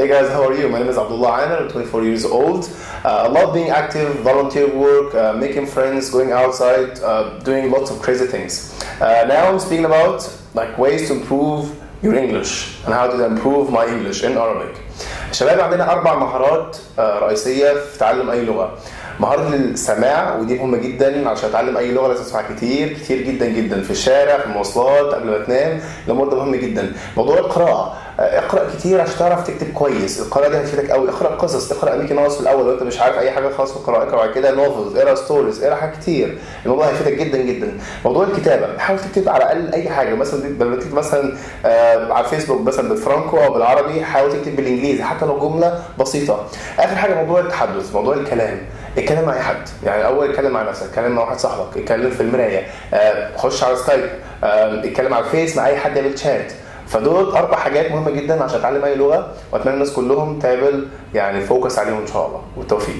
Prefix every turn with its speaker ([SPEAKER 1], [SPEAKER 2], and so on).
[SPEAKER 1] Hey guys, how are you? My name is Abdullah Ainer, I'm 24 years old. I love being active, volunteer work, making friends, going outside, doing lots of crazy things. Now I'm speaking about like ways to improve your English and how to improve my English in Arabic. شباب عندنا 4 مهارات رئيسية في تعلم أي لغة. مهارة السماع ودي مهمة جدا عشان اتعلم اي لغة. لازم تسمع كتير جدا جدا في الشارع، في المواصلات، قبل ما تنام. الامر ده مهم جدا. موضوع القراءة، اقرأ كتير عشان تعرف تكتب كويس. القراءة دي هتفيدك قوي. اقرأ قصص، اقرأ ميكي ماوس في الاول لو انت مش عارف اي حاجة خالص في القراءة. اقرأ بعد كده نوفلز، اقرأ ستوريز، اقرأ حاجات كتير. الموضوع هيفيدك جدا جدا. موضوع الكتابة، حاول تكتب على الاقل اي حاجة. مثلا لما تكتب مثلا على الفيسبوك مثلا بالفرنكو او بالعربي، حاول تكتب بالانجليزي حتى لو جملة بسيطة. اخر حاجة موضوع التحدث، موضوع الكلام. اتكلم مع اي حد، يعني اول اتكلم مع نفسك، اتكلم مع واحد صاحبك، اتكلم في المرايه، خش على سكايب، اتكلم على الفيس مع اي حد يعمل شات. فدول 4 حاجات مهمه جدا عشان اتعلم اي لغه، واتمنى الناس كلهم تعمل يعني فوكس عليهم ان شاء الله. والتوفيق.